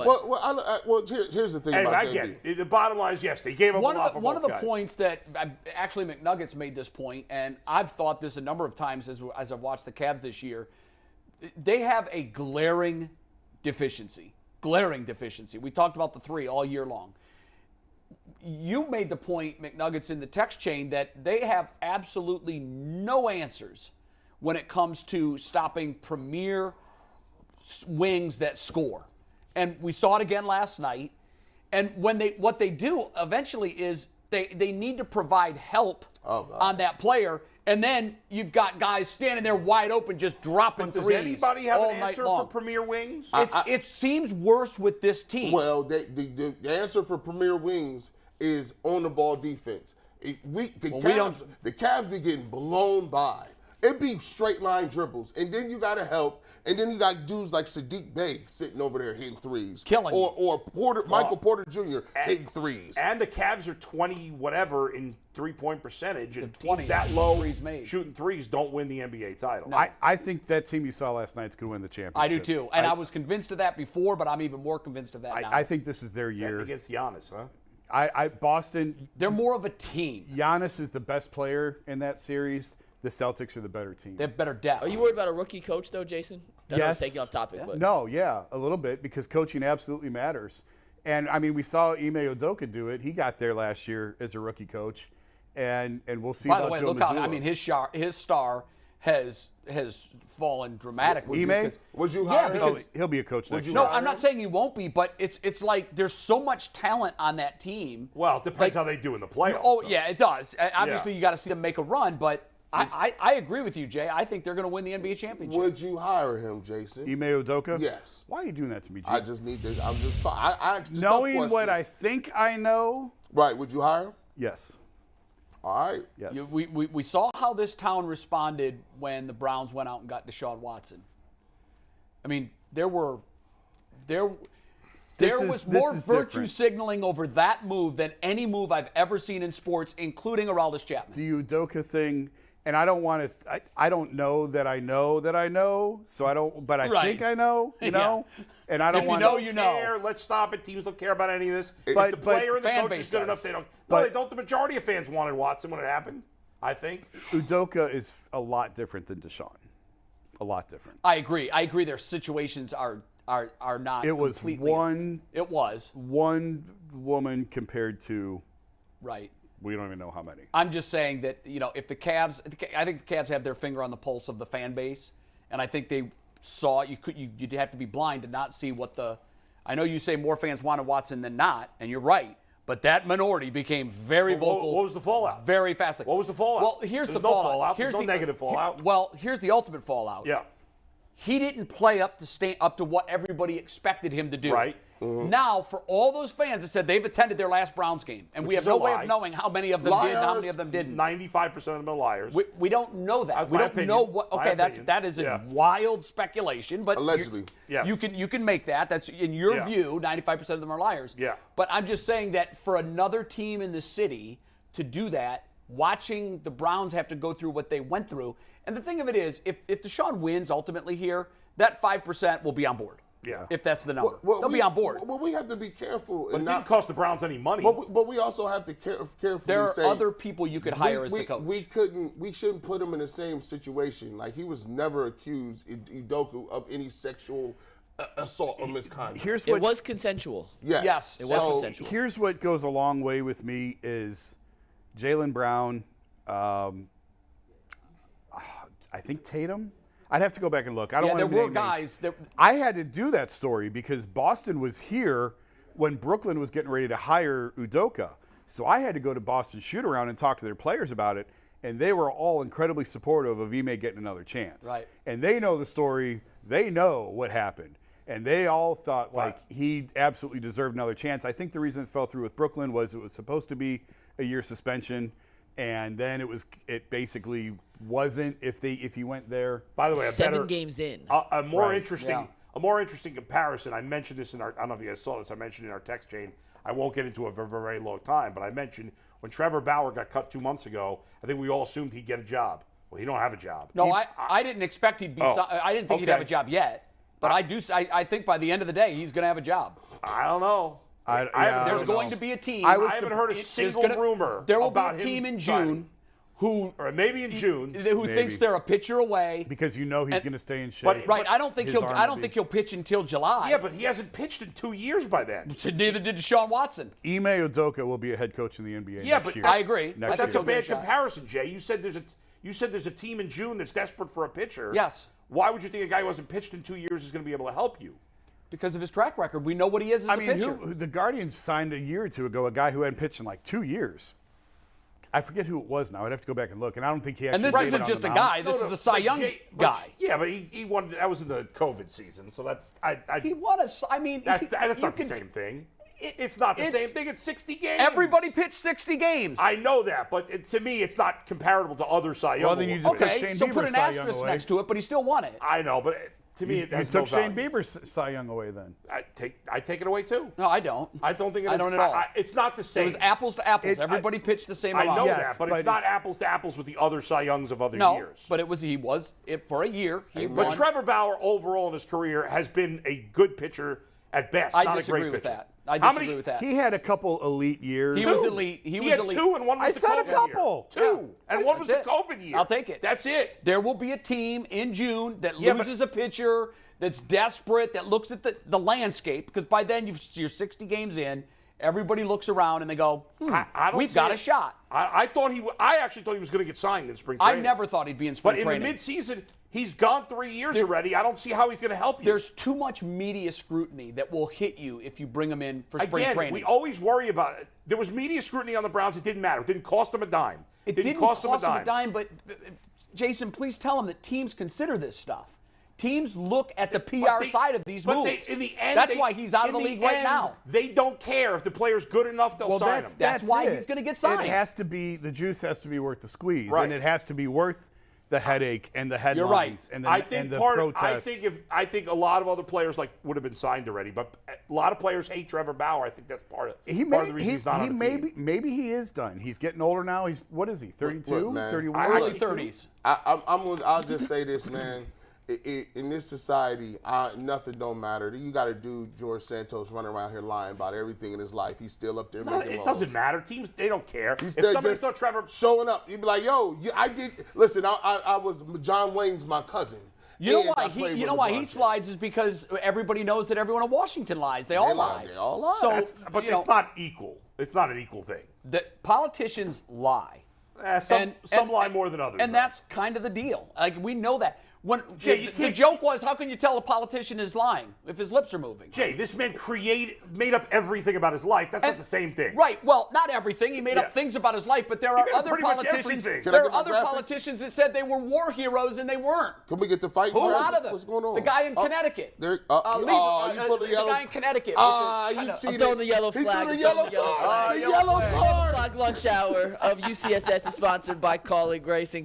Here's the thing anyway, about I get it. The bottom line is, yes, they gave up a lot for One of the guys. points that actually McNuggets made this point, and I've thought this a number of times as I've watched the Cavs this year, they have a glaring deficiency. We talked about the three all year long. You made the point, McNuggets, in the text chain that they have absolutely no answers when it comes to stopping premier wings that score. And we saw it again last night. And what they do eventually is they need to provide help on that player. And then you've got guys standing there wide open just dropping threes. Does anybody have an answer for long. premier wings? It seems worse with this team. Well, the answer for premier wings is on-the-ball defense. The Cavs be getting blown by. It be straight line dribbles, and then you got to help, and then you got dudes like Sadiq Bey sitting over there hitting threes, killing or Michael Porter Jr. hitting threes. And the Cavs are 20 whatever in three-point percentage, and teams 20 that low threes made. shooting threes don't win the NBA title. No. I think that team you saw last night's going to win the championship. I do too, and I was convinced of that before, but I'm even more convinced of that now. I think this is their year. Against Giannis, huh? Boston. They're more of a team. Giannis is the best player in that series. The Celtics are the better team. They have better depth. Are you worried about a rookie coach, though, Jason? I know Yes. it's taking off topic. But. No, yeah, a little bit, because coaching absolutely matters. And, I mean, we saw Ime Udoka do it. He got there last year as a rookie coach. And we'll see By the about way, Joe look how, Mazzulla. I mean, his star has fallen dramatically. Ime? Would you hire him? Oh, he'll be a coach next year. No, I'm not saying he won't be, but it's like there's so much talent on that team. Well, it depends how they do in the playoffs. Oh, though. yeah, it does. Obviously, you got to see them make a run, but I agree with you, Jay. I think they're going to win the NBA championship. Would you hire him, Jason? Ime Udoka? Yes. Why are you doing that to me, Jay? I just need to. I'm just talking. I asked the tough Knowing what I questions. think I know, Right. Would you hire him? yes. All right. Yes. We saw how this town responded when the Browns went out and got Deshaun Watson. I mean, there was more virtue different. signaling over that move than any move I've ever seen in sports, including Aroldis Chapman. The Udoka thing, and I don't want to. I don't know that I know that I know. So I don't. But I think I know. You know. And I don't want know, to. you know. Care. Let's stop it. Teams don't care about any of this. But- If the player and the fan coach base is good does. enough, they don't. But- No, they don't. The majority of fans wanted Watson when it happened, I think. Udoka is a lot different than Deshaun. A lot different. I agree. Their situations are not. It was completely. It was one woman compared to right. we don't even know how many. I'm just saying that, if the Cavs, I think the Cavs have their finger on the pulse of the fan base, and I think they saw you'd have to be blind to not see what the. I know you say more fans wanted Watson than not, and you're right, but that minority became very vocal. What was the fallout? Very fastly. What was the fallout? Well, here's There's the no fallout. There's no negative fallout. Well, here's the ultimate fallout. Yeah. He didn't play up to what everybody expected him to do. Right. Now, for all those fans that said they've attended their last Browns game, and Which we have is a no way lie. of knowing how many of them did and how many of them didn't. 95% of them are liars. We don't know that. That's We my don't opinion. know what. My Okay, opinion. that is a Yeah. wild speculation, but Allegedly. Yes. you can make that. That's in your Yeah. view. 95% of them are liars. Yeah. But I'm just saying that for another team in the city to do that, watching the Browns have to go through what they went through, and the thing of it is, if Deshaun wins ultimately here, that 5% will be on board. Yeah. If that's the number, they'll be on board. Well, we have to be careful But and it not didn't cost the Browns any money. But we also have to carefully There are say other people you could hire as the coach. We shouldn't put him in the same situation. Like, he was never accused, Udoka, of any sexual assault or misconduct. It was consensual. Yes. It was So, consensual. Here's what goes a long way with me is Jaylen Brown, I think Tatum. I'd have to go back and look. I don't Yeah, want there to were name guys. names. I had to do that story because Boston was here when Brooklyn was getting ready to hire Udoka. So I had to go to Boston shoot-around and talk to their players about it, and they were all incredibly supportive of Ime getting another chance. Right. And they know the story. They know what happened. And they all thought, he absolutely deserved another chance. I think the reason it fell through with Brooklyn was it was supposed to be a year suspension, and then it basically wasn't if he went there. By the way, 7 games in. A more interesting comparison. I mentioned this I don't know if you guys saw this. I mentioned in our text chain. I won't get into it for a very, very long time, but I mentioned when Trevor Bauer got cut 2 months ago, I think we all assumed he'd get a job. Well, he don't have a job. No, I didn't expect he'd be. I didn't think he'd have a job yet. But I think by the end of the day, he's going to have a job. I don't know. There's going to be a team. I haven't heard a single rumor. There will be about a team him in signing. June who, or maybe in June, who thinks they're a pitcher away. Because you know he's going to stay in shape. Right. I don't think he'll pitch until July. Yeah, but he hasn't pitched in 2 years by then. Neither did Deshaun Watson. Ime Udoka will be a head coach in the NBA next year. I agree. That's a bad comparison, Jay. You said there's a team in June that's desperate for a pitcher. Yes. Why would you think a guy who hasn't pitched in 2 years is going to be able to help you? Because of his track record. We know what he is as a pitcher. The Guardians signed a year or two ago a guy who hadn't pitched in like 2 years. I forget who it was now. I'd have to go back and look. And I don't think he actually. And this isn't just a guy. This is a Cy Young guy. Yeah, but he won. That was in the COVID season, so that's. He won a. I mean, that's not the same thing. It's not the same thing. It's 60 games. Everybody pitched 60 games. I know that, but to me, it's not comparable to other Cy Young. Well, then you just took Shane so Bieber's put an Cy Young asterisk away. next to it, but he still won it. I know, but to me, You took Shane Bieber's Cy Young away then. I take it away too. No, I don't. I don't think it is. I don't at all. It's not the same. It was apples to apples. Everybody pitched the same amount. I know Yes, that, but but it's not it's- apples to apples with the other Cy Youngs of other No, years. but he was for a year. He But won. Trevor Bauer, overall in his career, has been a good pitcher at best, I not a disagree great with pitcher. that. I disagree with that. He had a couple elite years. He was elite. He was had elite. 2 and 1 was I the said a COVID couple. year. 2. And 1 was the That's it. COVID year. I'll take it. That's it. There will be a team in June that Yeah, but- loses a pitcher, that's desperate, that looks at the landscape, because by then you're 60 games in. Everybody looks around and they go, I don't we've see got it. a shot. I actually thought he was going to get signed in spring I training. never thought he'd be in spring But training. in the midseason, he's gone 3 years already. I don't see how he's going to help you. There's too much media scrutiny that will hit you if you bring him in for spring training. We always worry about it. There was media scrutiny on the Browns. It didn't matter. It didn't cost them a dime. It didn't cost him a dime, but Jason, please tell him that teams consider this stuff. Teams look at the PR side of these moves. In the end, that's why he's out of the league right now. They don't care if the player's good enough; they'll sign him. That's why he's going to get signed. It has to be, the juice has to be worth the squeeze, Right. and it has to be worth the headache and the headlines and the, I think and the I protests. think a lot of other players would have been signed already, but a lot of players hate Trevor Bauer. I think that's part of the reason he's not on the team. Maybe he is done. He's getting older now. What is he? 32, Look, man, 31? Early 30s. I'll just say this, man. In this society, nothing don't matter. You got a dude, George Santos, running around here lying about everything in his life. He's still up there making It laws. doesn't matter. Teams, they don't care. He's If somebody just saw Trevor showing up, you'd be like, "Yo, I did." Listen, I was John Wayne's my cousin. You know And I why played he with why LeBron he James. slides is because everybody knows that everyone in Washington lies. They all lie. They all lie. So, but you know, it's not equal. It's not an equal thing. the politicians lie. Some lie more than others. And though. that's kind of the deal. Like, we know that. When Jay, the joke was, how can you tell a politician is lying if his lips are moving? Jay, this man made up everything about his life. That's not the same thing. Right. Well, not everything. He made Yeah. up things about his life, but there He are made up other pretty much politicians. everything. Can I There get are my other graphic? politicians that said they were war heroes and they weren't. Can we get the fight? A lot of them. What's going on? The guy in Connecticut. You put the the yellow. guy in Connecticut. You see I'm throwing the yellow He flag. threw the I'm yellow throwing the yellow card. flag. The yellow card. O'clock lunch hour of UCSS is sponsored by Calling Grayson.